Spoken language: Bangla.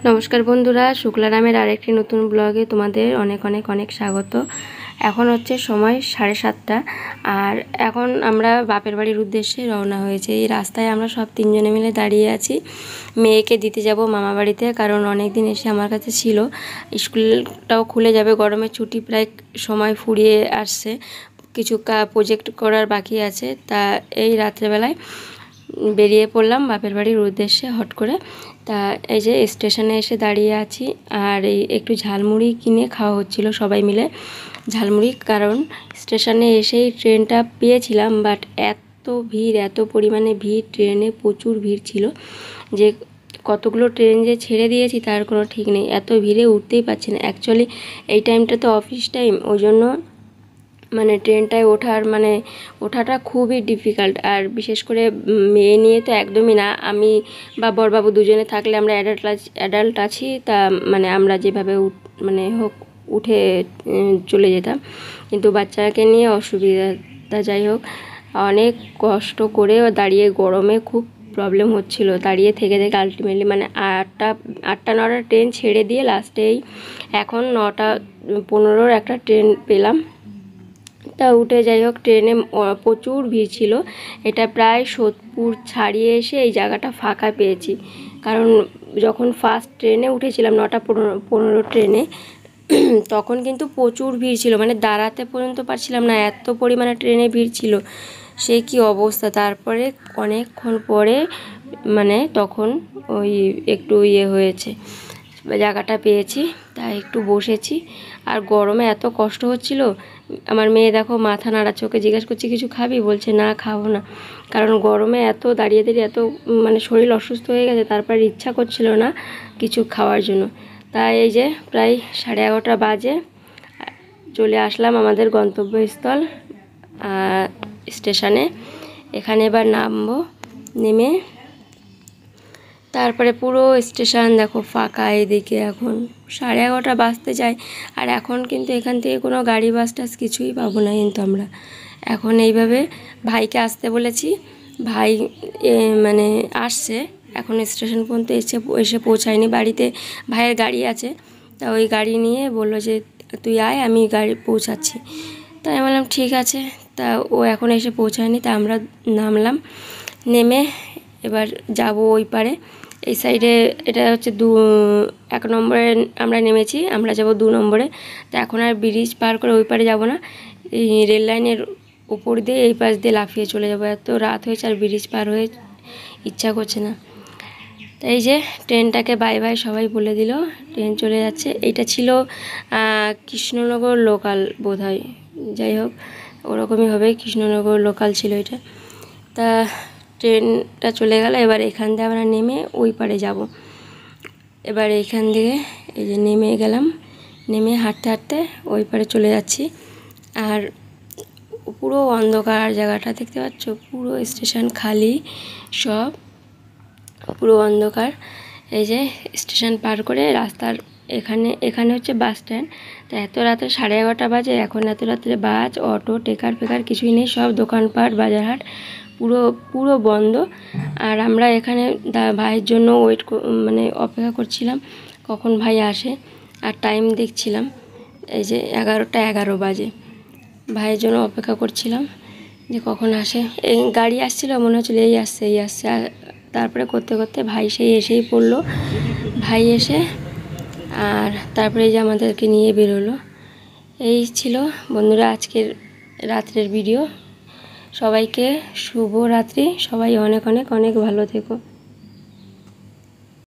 নমস্কার বন্ধুরা, শুক্লারামের আরেকটি নতুন ব্লগে তোমাদের অনেক অনেক অনেক স্বাগত। এখন হচ্ছে সময় 7:30 আর এখন আমরা বাপের বাড়ির উদ্দেশ্যে রওনা হয়েছে। এই রাস্তায় আমরা সব তিনজনে মিলে দাঁড়িয়ে আছি। মেয়েকে দিতে যাব মামা বাড়িতে, কারণ অনেক দিন এসে আমার কাছে ছিল। স্কুলটাও খুলে যাবে, গরমের ছুটি প্রায় সময় ফুরিয়ে আসছে, কিছু প্রজেক্ট করার বাকি আছে। তা এই রাত্রেবেলায় বেরিয়ে পড়লাম বাপের বাড়ির উদ্দেশ্যে হট করে। তা এই যে স্টেশনে এসে দাঁড়িয়ে আছি, আর এই একটু ঝালমুড়ি কিনে খাওয়া হচ্ছিল সবাই মিলে। ঝালমুড়ি, কারণ স্টেশনে এসেই ট্রেনটা পেয়েছিলাম, বাট এত ভিড়, এত পরিমাণে ভিড়, ট্রেনে প্রচুর ভিড় ছিল যে কতগুলো ট্রেন যে ছেড়ে দিয়েছি তার কোনো ঠিক নেই। এত ভিড়ে উঠতেই পারছি না। অ্যাকচুয়ালি এই টাইমটা তো অফিস টাইম, ওই জন্য ট্রেনটায় ওঠাটা খুবই ডিফিকাল্ট। আর বিশেষ করে মেয়ে নিয়ে তো একদমই না। আমি বা বড়বাবু দুজনে থাকলে আমরা অ্যাডাল্ট আছি, তা আমরা যেভাবে উঠে চলে যেতাম, কিন্তু বাচ্চাকে নিয়ে অসুবিধা। তা যাই হোক, অনেক কষ্ট করে দাঁড়িয়ে, গরমে খুব প্রবলেম হচ্ছিল দাঁড়িয়ে থেকে আলটিমেটলি 8টা-9টার ট্রেন ছেড়ে দিয়ে লাস্টেই এখন 9টা-15 একটা ট্রেন পেলাম। তা উঠে যাই হোক, ট্রেনে প্রচুর ভিড় ছিল। এটা প্রায় সোদপুর ছাড়িয়ে এসে এই জায়গাটা ফাঁকা পেয়েছি, কারণ যখন ফার্স্ট ট্রেনে উঠেছিলাম 9টা-15 ট্রেনে, তখন কিন্তু প্রচুর ভিড় ছিল, দাঁড়াতে পর্যন্ত পারছিলাম না, এত পরিমাণে ট্রেনে ভিড় ছিল, সে কি অবস্থা। তারপরে অনেকক্ষণ পরে তখন ওই একটু হয়েছে, জায়গাটা পেয়েছি, তাই একটু বসেছি। আর গরমে এত কষ্ট হচ্ছিল। আমার মেয়ে দেখো মাথা নাড়াচ্ছে, ওকে জিজ্ঞাসা করছি কিছু খাবি, বলছে না খাবো না, কারণ গরমে এত দাঁড়িয়ে এত শরীর অসুস্থ হয়ে গেছে। তারপর ইচ্ছা করছিল না কিছু খাওয়ার জন্য। তাই এই যে প্রায় 11:30 বাজে চলে আসলাম আমাদের গন্তব্যস্থল স্টেশনে। এখানে এবার নামবো। নেমে তারপরে পুরো স্টেশন দেখো ফাঁকা। এদিকে এখন 11:30 বাজতে যায়, আর এখন কিন্তু এখান থেকে কোনো গাড়ি বাস টাস কিছুই পাবো না। কিন্তু আমরা এখন এইভাবে ভাইকে আসতে বলেছি, ভাই আসছে, এখন স্টেশন পর্যন্ত এসে পৌঁছায়নি। বাড়িতে ভাইয়ের গাড়ি আছে, তা ওই গাড়ি নিয়ে বললো যে তুই আয়, আমি গাড়ি পৌঁছাচ্ছি। তাই আমি বললাম ঠিক আছে। তা ও এখন এসে পৌঁছায়নি, তা আমরা নামলাম। নেমে এবার যাব ওই পারে, এই সাইডে। এটা হচ্ছে 1 নম্বরে আমরা নেমেছি, আমরা যাব 2 নম্বরে। তা এখন আর ব্রিজ পার করে ওই পারে যাব না, এই রেল লাইনের উপর দিয়ে এই পাশ দিয়ে লাফিয়ে চলে যাব। এত রাত হয়েছে আর ব্রিজ পার হয়ে ইচ্ছা করছে না। তাই এই যে ট্রেনটাকে বাই বাই সবাই বলে দিল, ট্রেন চলে যাচ্ছে। এইটা ছিল কৃষ্ণনগর লোকাল বোধহয়, যাই হোক ওরকমই হবে, কৃষ্ণনগর লোকাল ছিল এটা। তা ট্রেনটা চলে গেল। এবার এখান দিয়ে আমরা নেমে ওই পারে যাব। এবার এইখান দিয়ে এই যে নেমে গেলাম, নেমে হাঁটতে হাঁটতে ওই পারে চলে যাচ্ছি। আর পুরো অন্ধকার জায়গাটা দেখতে পাচ্ছ, পুরো স্টেশন খালি, সব পুরো অন্ধকার। এই যে স্টেশন পার করে রাস্তার এখানে হচ্ছে বাস স্ট্যান্ড। তা এত রাতে 11:30 বাজে, এখন এত রাত্রে বাস, অটো, টেকার ফেকার কিছুই নেই, সব দোকানপাট বাজারহাট পুরো বন্ধ। আর আমরা এখানে ভাইয়ের জন্য অপেক্ষা করছিলাম কখন ভাই আসে, আর টাইম দেখছিলাম, এই যে 11:11 বাজে। ভাইয়ের জন্য অপেক্ষা করছিলাম যে কখন আসে। এই গাড়ি আসছিল, মনে হচ্ছিল এই আসছে। আর তারপরে করতে করতে ভাই এসেই পড়লো। ভাই এসে আর তারপরে এই যে আমাদেরকে নিয়ে বেরোলো। এই ছিল বন্ধুরা আজকের রাত্রের ভিডিও। সবাইকে শুভ রাত্রি, সবাই অনেক অনেক অনেক ভালো থেকো।